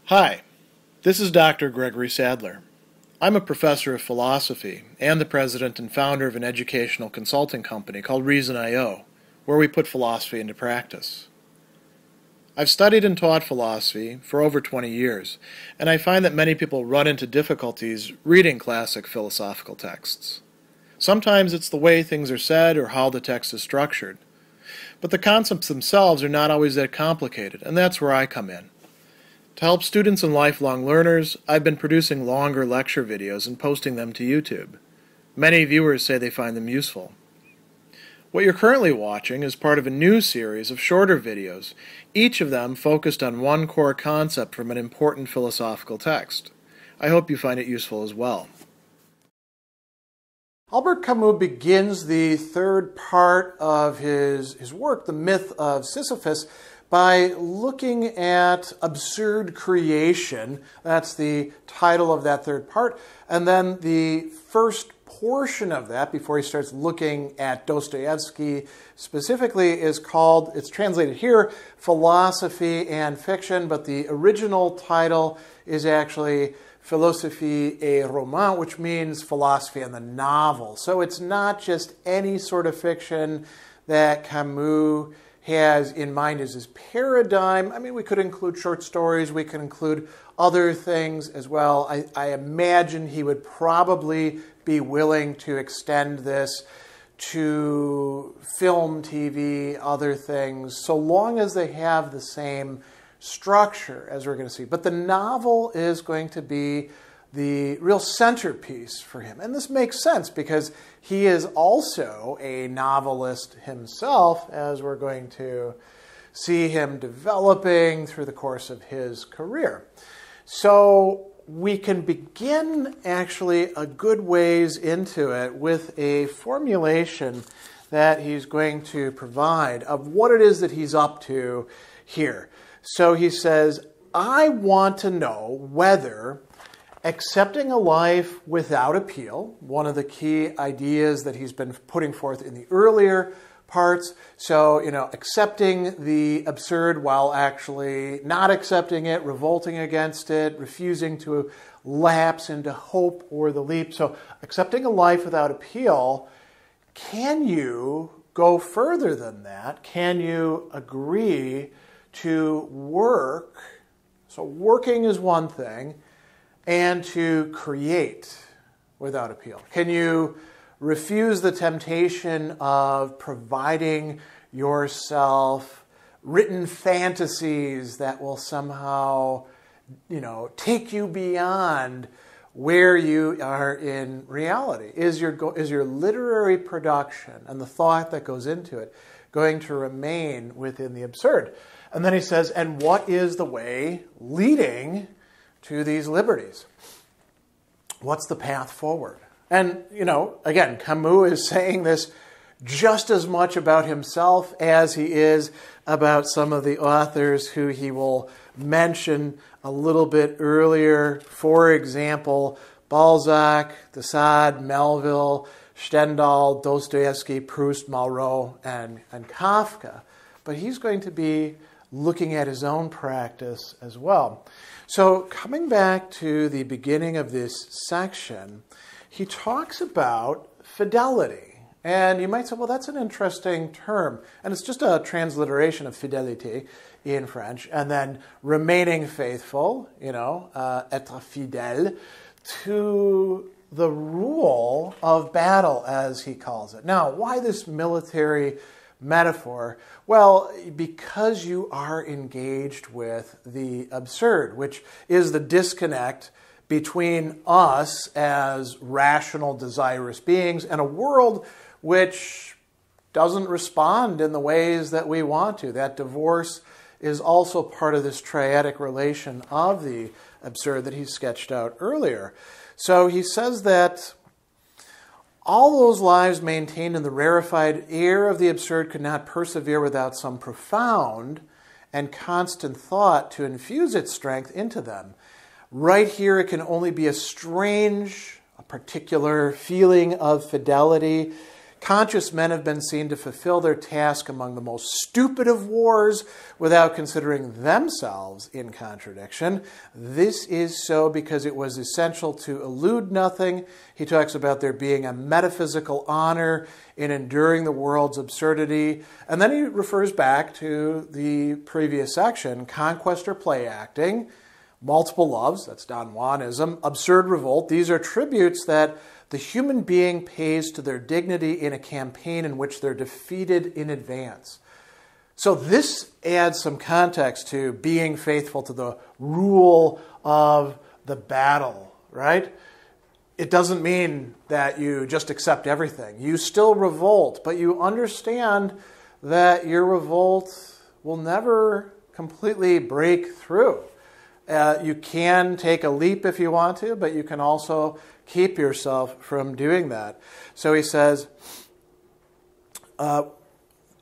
Hi, this is Dr. Gregory Sadler. I'm a professor of philosophy and the president and founder of an educational consulting company called Reason.io, where we put philosophy into practice. I've studied and taught philosophy for over 20 years, and I find that many people run into difficulties reading classic philosophical texts. Sometimes it's the way things are said or how the text is structured. But the concepts themselves are not always that complicated, and that's where I come in. To help students and lifelong learners, I've been producing longer lecture videos and posting them to YouTube. Many viewers say they find them useful. What you're currently watching is part of a new series of shorter videos, each of them focused on one core concept from an important philosophical text. I hope you find it useful as well. Albert Camus begins the third part of his work, The Myth of Sisyphus, by looking at absurd creation. That's the title of that third part. And then the first portion of that, before he starts looking at Dostoevsky specifically, is called, it's translated here, Philosophy and Fiction, but the original title is actually Philosophie et Roman, which means philosophy and the novel. So it's not just any sort of fiction that Camus has in mind as his paradigm. I mean, we could include short stories, we could include other things as well. I imagine he would probably be willing to extend this to film, TV, other things, so long as they have the same structure, as we're going to see. But the novel is going to be the real centerpiece for him. And this makes sense because he is also a novelist himself, as we're going to see him developing through the course of his career. So we can begin actually a good ways into it with a formulation that he's going to provide of what it is that he's up to here. So he says, I want to know whether accepting a life without appeal, one of the key ideas that he's been putting forth in the earlier parts, so, accepting the absurd while actually not accepting it, revolting against it, refusing to lapse into hope or the leap. So accepting a life without appeal, can you go further than that? Can you agree to work? So working is one thing, and to create without appeal. Can you refuse the temptation of providing yourself written fantasies that will somehow, take you beyond where you are in reality? Is your literary production and the thought that goes into it going to remain within the absurd? And then he says, and what is the way leading to these liberties? What's the path forward? And, again, Camus is saying this just as much about himself as he is about some of the authors who he will mention a little bit earlier. For example, Balzac, de Sade, Melville, Stendhal, Dostoevsky, Proust, Malraux, and Kafka. But he's going to be looking at his own practice as well. So coming back to the beginning of this section, he talks about fidelity. And you might say, well, that's an interesting term. And it's just a transliteration of fidélité in French. And then remaining faithful, être fidèle, to the rule of battle, as he calls it. Now, why this military metaphor? Well, because you are engaged with the absurd, which is the disconnect between us as rational, desirous beings and a world which doesn't respond in the ways that we want to. That divorce is also part of this triadic relation of the absurd that he sketched out earlier. So he says that all those lives maintained in the rarefied air of the absurd could not persevere without some profound and constant thought to infuse its strength into them. Right here, it can only be a particular feeling of fidelity Conscious men have been seen to fulfill their task among the most stupid of wars without considering themselves in contradiction. This is so because it was essential to elude nothing. He talks about there being a metaphysical honor in enduring the world's absurdity. And then he refers back to the previous section, conquest or play acting, multiple loves, that's Don Juanism, absurd revolt. These are tributes that the human being pays to their dignity in a campaign in which they're defeated in advance. So this adds some context to being faithful to the rule of the battle, right? It doesn't mean that you just accept everything. You still revolt, but you understand that your revolt will never completely break through. You can take a leap if you want to, but you can also keep yourself from doing that. So he says, with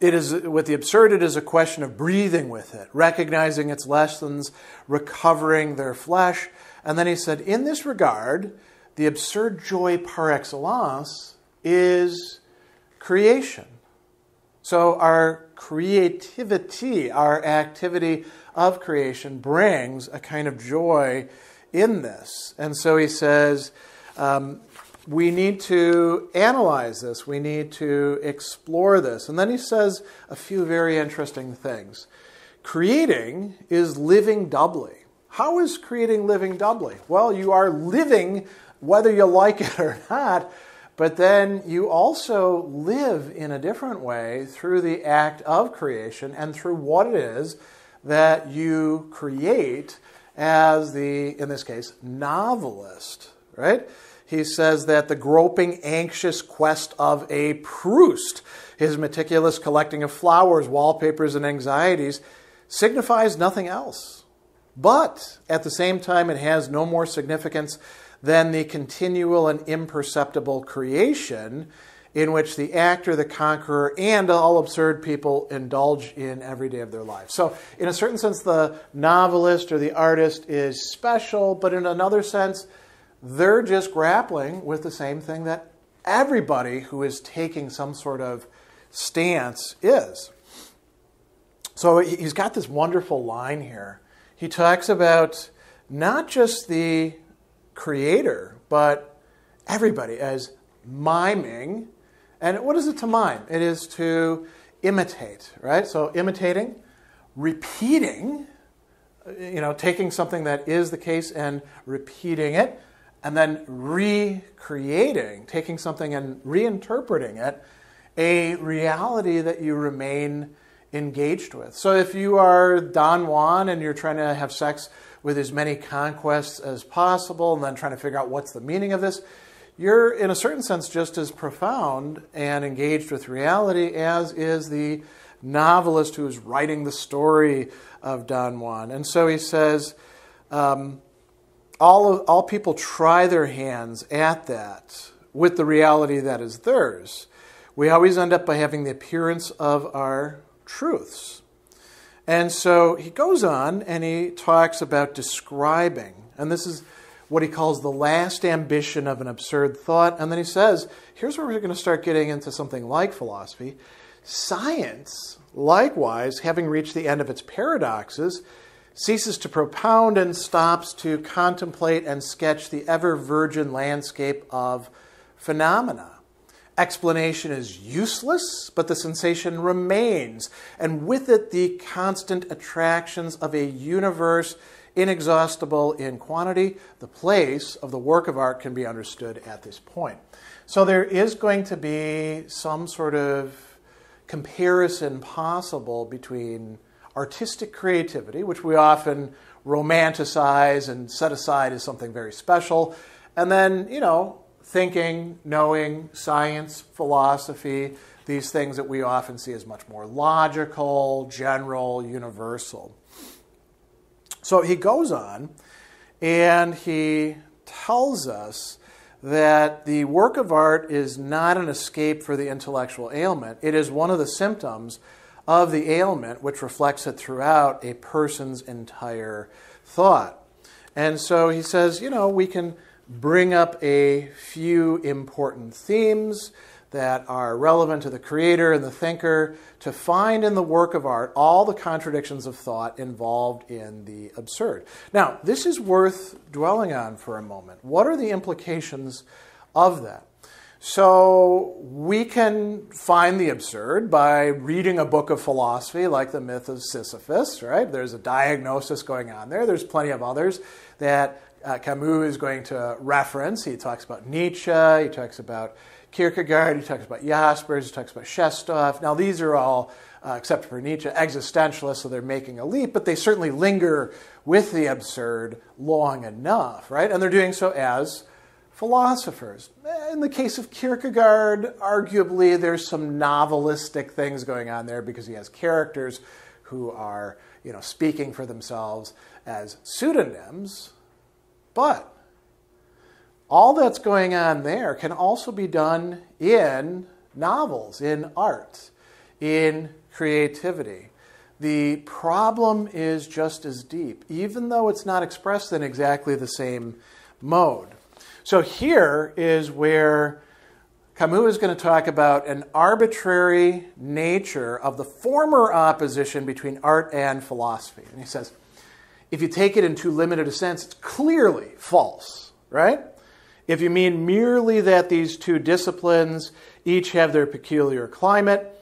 the absurd, it is a question of breathing with it, recognizing its lessons, recovering their flesh. And then he said, in this regard, the absurd joy par excellence is creation. So our creativity, our activity of creation brings a kind of joy in this. And so he says, we need to analyze this. We need to explore this. And then he says a few very interesting things. Creating is living doubly. How is creating living doubly? Well, you are living whether you like it or not, but then you also live in a different way through the act of creation and through what it is that you create as the, in this case, novelist, right? He says that the groping, anxious quest of a Proust, his meticulous collecting of flowers, wallpapers, and anxieties, signifies nothing else. But at the same time, it has no more significance than the continual and imperceptible creation in which the actor, the conqueror, and all absurd people indulge in every day of their lives. So in a certain sense, the novelist or the artist is special, but in another sense, they're just grappling with the same thing that everybody who is taking some sort of stance is. So he's got this wonderful line here. He talks about not just the creator, but everybody as miming. And what is it to mime? It is to imitate, right? So imitating, repeating, taking something that is the case and repeating it, and then recreating, taking something and reinterpreting it, a reality that you remain engaged with. So if you are Don Juan and you're trying to have sex with as many conquests as possible and then trying to figure out what's the meaning of this, you're in a certain sense just as profound and engaged with reality as is the novelist who's writing the story of Don Juan. And so he says, all people try their hands at that with the reality that is theirs. We always end up by having the appearance of our truths. And so he goes on and he talks about describing, and this is what he calls the last ambition of an absurd thought. And then he says, here's where we're going to start getting into something like philosophy. Science, likewise, having reached the end of its paradoxes, ceases to propound and stops to contemplate and sketch the ever-virgin landscape of phenomena. Explanation is useless, but the sensation remains, and with it the constant attractions of a universe inexhaustible in quantity. The place of the work of art can be understood at this point. So there is going to be some sort of comparison possible between artistic creativity, which we often romanticize and set aside as something very special, and then, thinking, knowing, science, philosophy, these things that we often see as much more logical, general, universal. So he goes on and he tells us that the work of art is not an escape for the intellectual ailment. It is one of the symptoms of the ailment which reflects it throughout a person's entire thought. And so he says, we can bring up a few important themes that are relevant to the creator and the thinker to find in the work of art all the contradictions of thought involved in the absurd. Now, this is worth dwelling on for a moment. What are the implications of that? So we can find the absurd by reading a book of philosophy like the Myth of Sisyphus, right? There's a diagnosis going on there. There's plenty of others that Camus is going to reference. He talks about Nietzsche, he talks about Kierkegaard, he talks about Jaspers, he talks about Shestov. Now these are all, except for Nietzsche, existentialists, so they're making a leap, but they certainly linger with the absurd long enough, right? And they're doing so as philosophers. In the case of Kierkegaard, arguably there's some novelistic things going on there because he has characters who are, speaking for themselves as pseudonyms. But all that's going on there can also be done in novels, in art, in creativity. The problem is just as deep, even though it's not expressed in exactly the same mode. So here is where Camus is going to talk about an arbitrary nature of the former opposition between art and philosophy. And he says, if you take it in too limited a sense, it's clearly false, right? If you mean merely that these two disciplines each have their peculiar climate,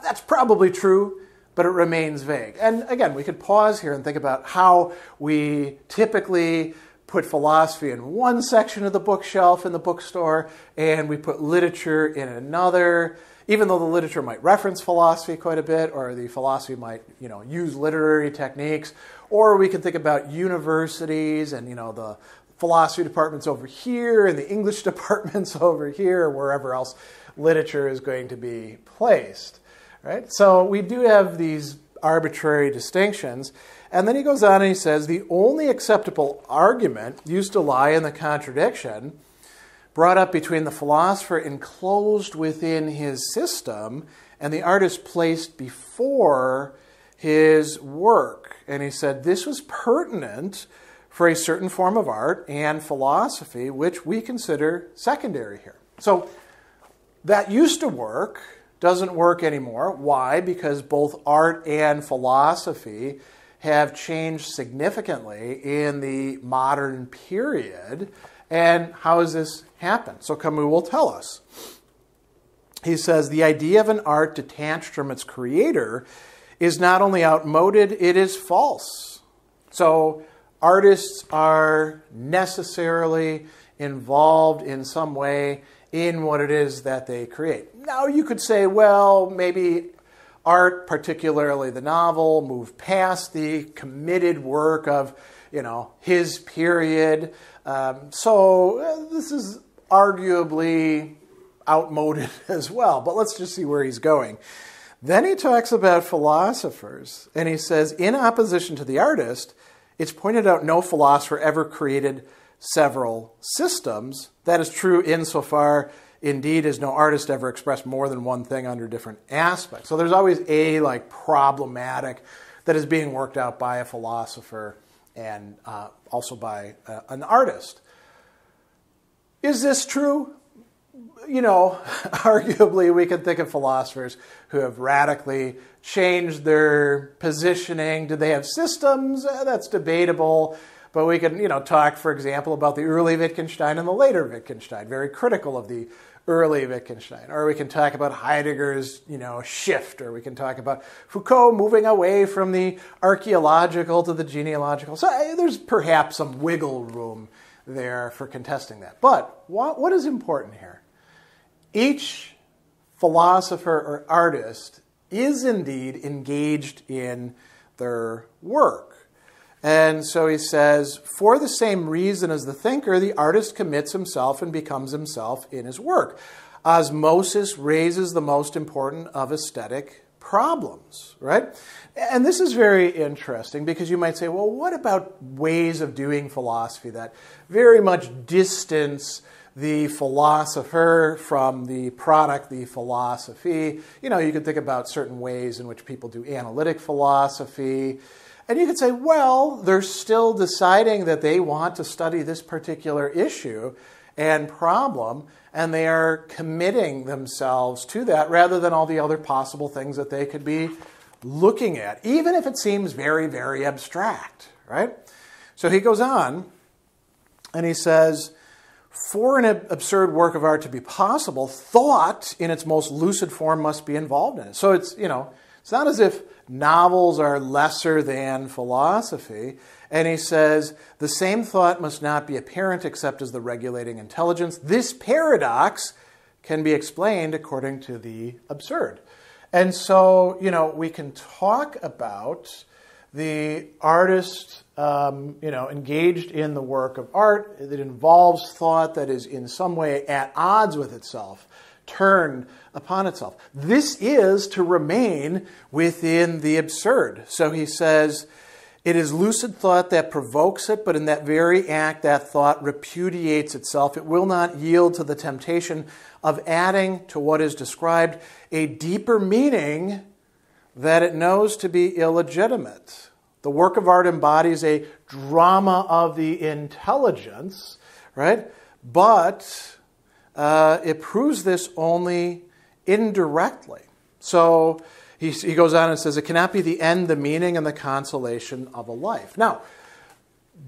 that's probably true, but it remains vague. And again, we could pause here and think about how we typically put philosophy in one section of the bookshelf in the bookstore, and we put literature in another, even though the literature might reference philosophy quite a bit, or the philosophy might, use literary techniques, or we can think about universities and, the philosophy department's over here and the English department's over here, or wherever else literature is going to be placed, right? So we do have these arbitrary distinctions. And then he goes on and he says, the only acceptable argument used to lie in the contradiction brought up between the philosopher enclosed within his system and the artist placed before his work. And he said this was pertinent for a certain form of art and philosophy, which we consider secondary here. So that used to work, doesn't work anymore. Why? Because both art and philosophy have changed significantly in the modern period. And how has this happened? So Camus will tell us. He says, the idea of an art detached from its creator is not only outmoded, it is false. So artists are necessarily involved in some way in what it is that they create. Now you could say, well, maybe art, particularly the novel, moved past the committed work of, his period. So this is arguably outmoded as well. But let's just see where he's going. Then he talks about philosophers, and he says, in opposition to the artist, it's pointed out no philosopher ever created several systems. That is true insofar, indeed, as no artist ever expressed more than one thing under different aspects. So there's always a problematic that is being worked out by a philosopher and also by an artist. Is this true? Arguably we can think of philosophers who have radically changed their positioning. Do they have systems? That's debatable. But we can, talk, for example, about the early Wittgenstein and the later Wittgenstein, very critical of the early Wittgenstein. Or we can talk about Heidegger's, shift, or we can talk about Foucault moving away from the archaeological to the genealogical. So there's perhaps some wiggle room there for contesting that. But what is important here? Each philosopher or artist is indeed engaged in their work. And so he says, for the same reason as the thinker, the artist commits himself and becomes himself in his work. Osmosis raises the most important of aesthetic problems, right? And this is very interesting because you might say, well, what about ways of doing philosophy that very much distance the philosopher from the product, the philosophy? You could think about certain ways in which people do analytic philosophy. And you could say, well, they're still deciding that they want to study this particular issue, and problem, and they are committing themselves to that rather than all the other possible things that they could be looking at, even if it seems very, very abstract, right? So he goes on, and he says, for an absurd work of art to be possible, thought in its most lucid form must be involved in it. So it's, it's not as if novels are lesser than philosophy. And he says, the same thought must not be apparent except as the regulating intelligence. This paradox can be explained according to the absurd. And so, we can talk about the artist, engaged in the work of art that involves thought that is in some way at odds with itself, turned upon itself. This is to remain within the absurd. So he says, it is lucid thought that provokes it, but in that very act, that thought repudiates itself. It will not yield to the temptation of adding to what is described a deeper meaning that it knows to be illegitimate. The work of art embodies a drama of the intelligence, right? But it proves this only indirectly. So he goes on and says, it cannot be the end, the meaning, and the consolation of a life. Now,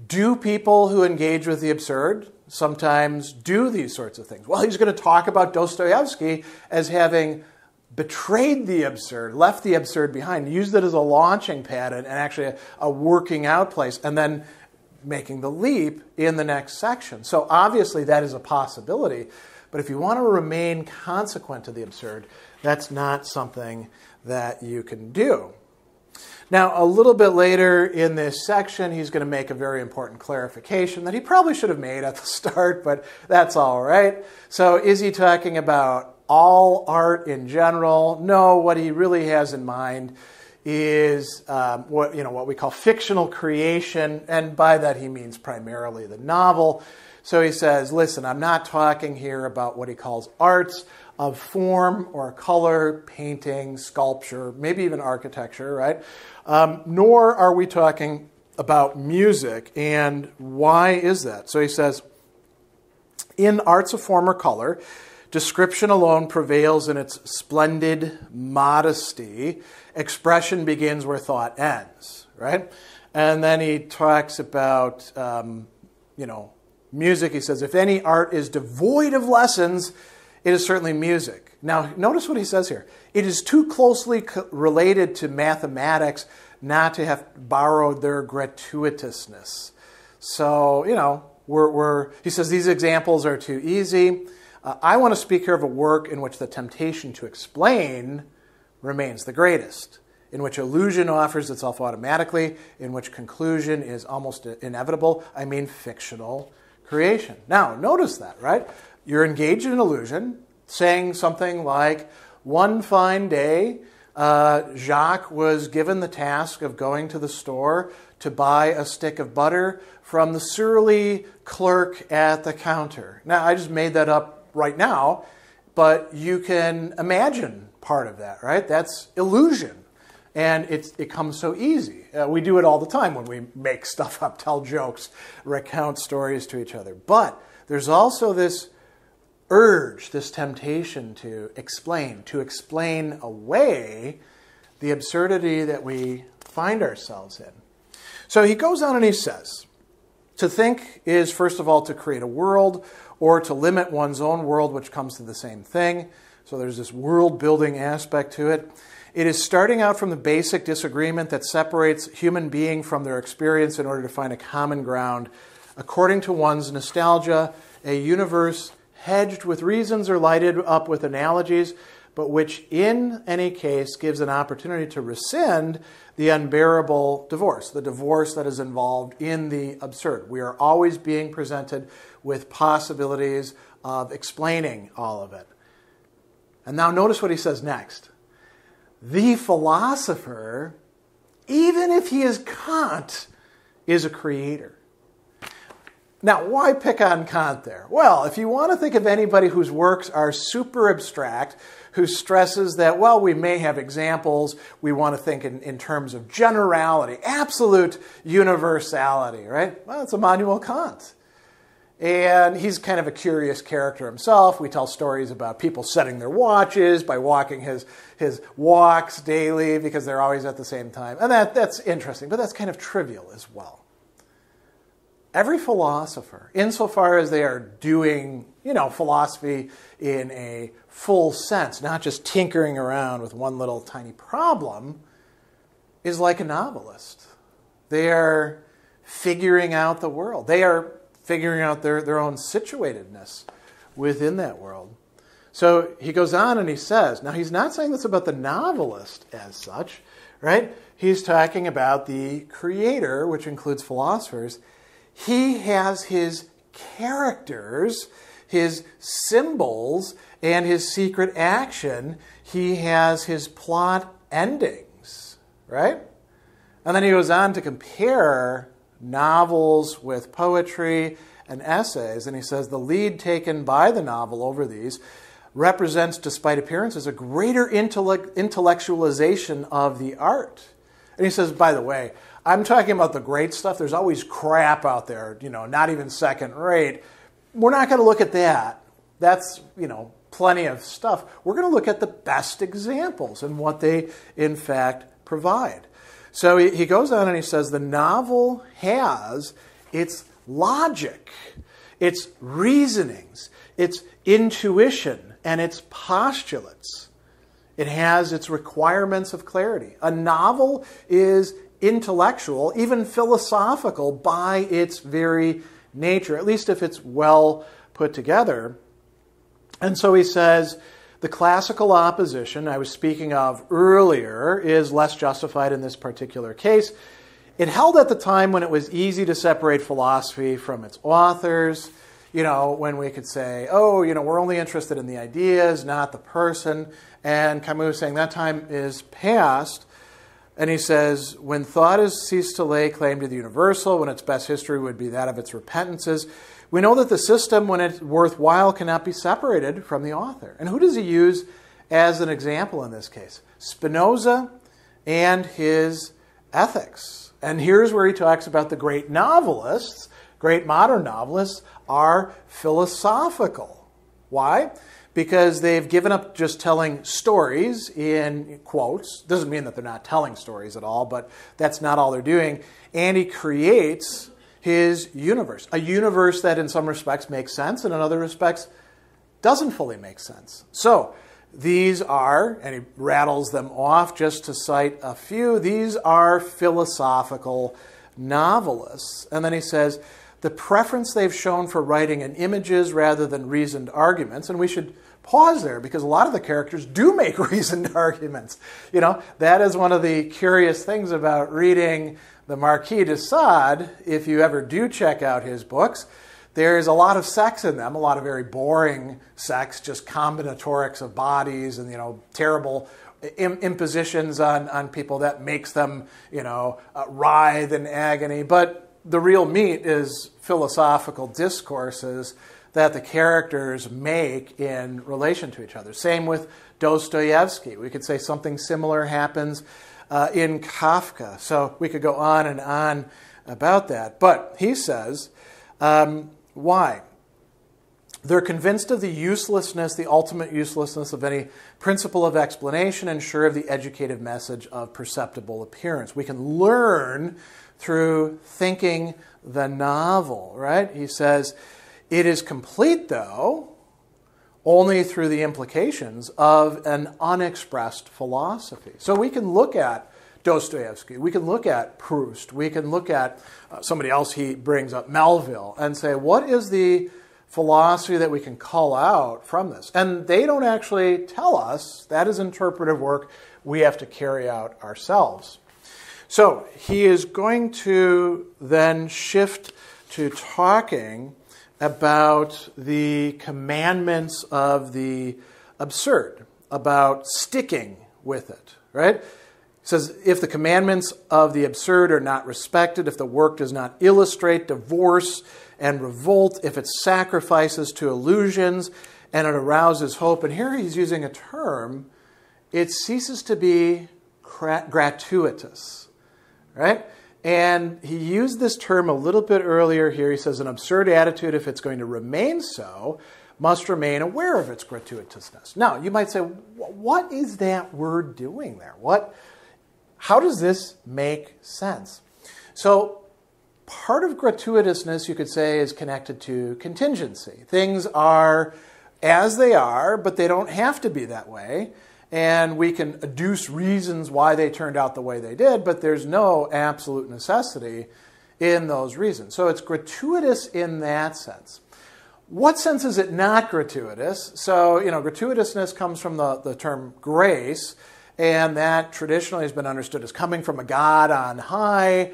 do people who engage with the absurd sometimes do these sorts of things? Well, he's going to talk about Dostoevsky as having betrayed the absurd, left the absurd behind, used it as a launching pad and actually a working out place, and then making the leap in the next section. So obviously that is a possibility, but if you want to remain consequent to the absurd, that's not something that you can do. Now, a little bit later in this section, he's going to make a very important clarification that he probably should have made at the start, but that's all right. So is he talking about all art in general? No, what he really has in mind is what we call fictional creation, and by that he means primarily the novel. So he says, listen, I'm not talking here about what he calls arts of form or color, painting, sculpture, maybe even architecture, right? Nor are we talking about music. And why is that? So he says, in arts of form or color, description alone prevails in its splendid modesty. Expression begins where thought ends, right? And then he talks about, music. He says, if any art is devoid of lessons, it is certainly music. Now, notice what he says here. It is too closely related to mathematics not to have borrowed their gratuitousness. So, he says these examples are too easy. I want to speak here of a work in which the temptation to explain remains the greatest, in which illusion offers itself automatically, in which conclusion is almost inevitable. I mean fictional creation. Now, notice that, right? You're engaged in an illusion, saying something like, one fine day, Jacques was given the task of going to the store to buy a stick of butter from the surly clerk at the counter. Now, I just made that up right now, but you can imagine part of that, right? That's illusion. And it comes so easy. We do it all the time when we make stuff up, tell jokes, recount stories to each other. But there's also this urge, this temptation to explain away the absurdity that we find ourselves in. So he goes on and he says, to think is, first of all, to create a world or to limit one's own world, which comes to the same thing. So there's this world-building aspect to it. It is starting out from the basic disagreement that separates human being from their experience in order to find a common ground. According to one's nostalgia, a universe hedged with reasons or lighted up with analogies, but which in any case gives an opportunity to rescind the unbearable divorce, the divorce that is involved in the absurd. We are always being presented with possibilities of explaining all of it. And now notice what he says next. The philosopher, even if he is Kant, is a creator. Now, why pick on Kant there? Well, if you want to think of anybody whose works are super abstract, who stresses that, well, we may have examples, we want to think in terms of generality, absolute universality, right? Well, it's Immanuel Kant. And he's kind of a curious character himself. We tell stories about people setting their watches by walking his walks daily because they're always at the same time. And that's interesting, but that's kind of trivial as well. Every philosopher, insofar as they are doing, philosophy in a full sense, not just tinkering around with one little tiny problem, is like a novelist. They are figuring out the world. They are figuring out their own situatedness within that world. So he goes on and he says, now he's not saying this about the novelist as such, right? He's talking about the creator, which includes philosophers. He has his characters, his symbols, and his secret action. He has his plot endings, right? And then he goes on to compare novels with poetry and essays, and he says the lead taken by the novel over these represents, despite appearances, a greater intellectualization of the art. And he says, by the way, I'm talking about the great stuff. There's always crap out there, not even second rate. We're not going to look at that. That's, plenty of stuff. We're going to look at the best examples and what they, in fact, provide. So he goes on and he says the novel has its logic, its reasonings, its intuition, and its postulates. It has its requirements of clarity. A novel is intellectual, even philosophical, by its very nature, at least if it's well put together. And so he says, the classical opposition I was speaking of earlier is less justified in this particular case. It held at the time when it was easy to separate philosophy from its authors, when we could say, we're only interested in the ideas, not the person. And Camus is saying that time is past. And he says, when thought has ceased to lay claim to the universal, when its best history would be that of its repentances, we know that the system, when it's worthwhile, cannot be separated from the author. And who does he use as an example in this case? Spinoza and his ethics. And here's where he talks about the great novelists, great modern novelists, are philosophical. Why? Because they've given up just telling stories in quotes. Doesn't mean that they're not telling stories at all, but that's not all they're doing. And he creates his universe, a universe that in some respects makes sense and in other respects doesn't fully make sense. So these are, and he rattles them off just to cite a few, these are philosophical novelists. And then he says, the preference they've shown for writing in images rather than reasoned arguments, and we should pause there because a lot of the characters do make reasoned arguments. That is one of the curious things about reading the Marquis de Sade. If you ever do check out his books, there's a lot of sex in them, a lot of very boring sex, just combinatorics of bodies and, terrible impositions on people that makes them, writhe in agony. But the real meat is philosophical discourses that the characters make in relation to each other. Same with Dostoevsky. We could say something similar happens in Kafka. So we could go on and on about that. But he says, why? They're convinced of the uselessness, the ultimate uselessness of any principle of explanation and sure of the educative message of perceptible appearance. We can learn through thinking the novel, right? He says, it is complete, though, only through the implications of an unexpressed philosophy. So we can look at Dostoevsky, we can look at Proust, we can look at somebody else he brings up, Melville, and say, what is the philosophy that we can call out from this? And they don't actually tell us. That is interpretive work we have to carry out ourselves. So he is going to then shift to talking about the commandments of the absurd, about sticking with it, right? He says, if the commandments of the absurd are not respected, if the work does not illustrate divorce and revolt, if it sacrifices to illusions and it arouses hope, and here he's using a term, it ceases to be gratuitous, right? And he used this term a little bit earlier here. He says, an absurd attitude, if it's going to remain so, must remain aware of its gratuitousness. Now, you might say, what is that word doing there? How does this make sense? So, part of gratuitousness, you could say, is connected to contingency. Things are as they are, but they don't have to be that way. And we can adduce reasons why they turned out the way they did, but there's no absolute necessity in those reasons. So it's gratuitous in that sense. What sense is it not gratuitous? So, gratuitousness comes from the term grace, and that traditionally has been understood as coming from a God on high,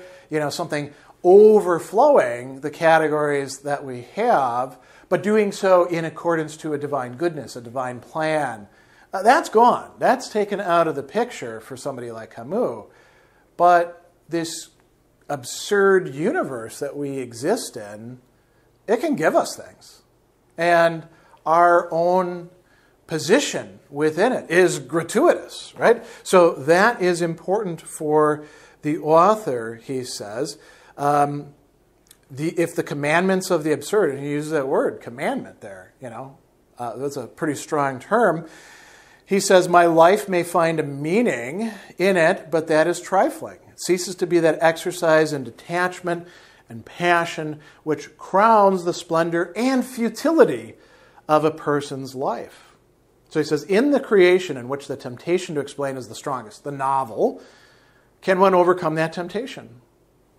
something overflowing the categories that we have, but doing so in accordance to a divine goodness, a divine plan. That's gone. That's taken out of the picture for somebody like Camus. But this absurd universe that we exist in, it can give us things. And our own position within it is gratuitous, right? So that is important for the author, he says. If the commandments of the absurd, and he uses that word, commandment there, that's a pretty strong term. He says, my life may find a meaning in it, but that is trifling. It ceases to be that exercise in detachment and passion which crowns the splendor and futility of a person's life. So he says, in the creation in which the temptation to explain is the strongest, the novel, can one overcome that temptation?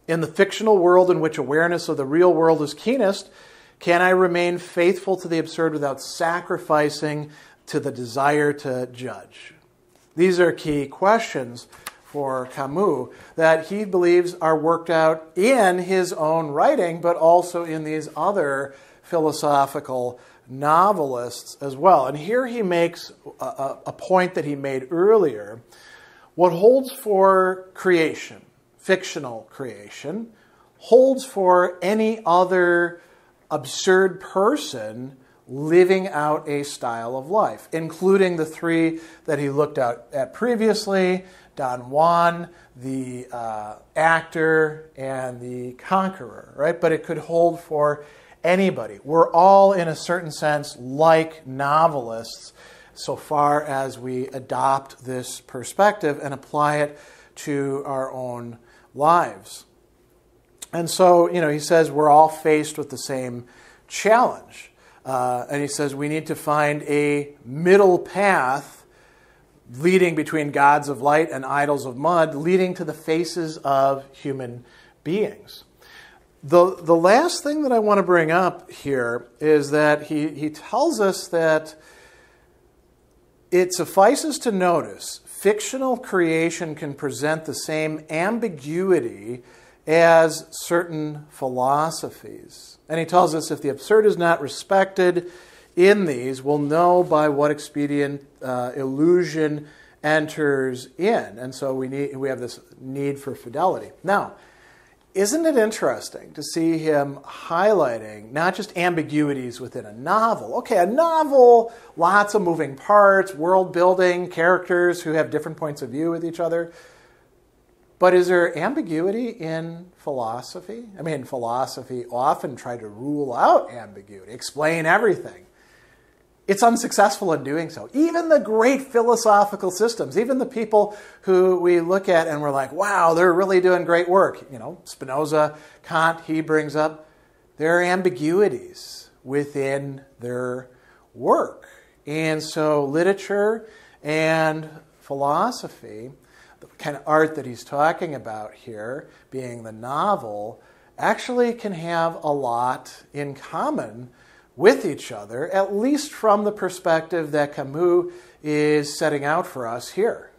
In the fictional world in which awareness of the real world is keenest, can I remain faithful to the absurd without sacrificing to the desire to judge? These are key questions for Camus that he believes are worked out in his own writing, but also in these other philosophical novelists as well. And here he makes a point that he made earlier. What holds for creation, fictional creation, holds for any other absurd person living out a style of life, including the three that he looked at previously, Don Juan, the actor, and the conqueror, right? But it could hold for anybody. We're all, in a certain sense, like novelists so far as we adopt this perspective and apply it to our own lives. And so, he says we're all faced with the same challenge. And he says we need to find a middle path leading between gods of light and idols of mud, leading to the faces of human beings. The last thing that I want to bring up here is that he tells us that it suffices to notice fictional creation can present the same ambiguity as certain philosophies. And he tells us if the absurd is not respected in these, we'll know by what expedient illusion enters in. And so we have this need for fidelity. Now, isn't it interesting to see him highlighting not just ambiguities within a novel? Okay, a novel, lots of moving parts, world building, characters who have different points of view with each other. But is there ambiguity in philosophy? I mean, philosophy often try to rule out ambiguity, explain everything. It's unsuccessful in doing so. Even the great philosophical systems, even the people who we look at and we're like, wow, they're really doing great work. Spinoza, Kant, he brings up, there are ambiguities within their work. And so literature and philosophy, the kind of art that he's talking about here, being the novel, actually can have a lot in common with each other, at least from the perspective that Camus is setting out for us here.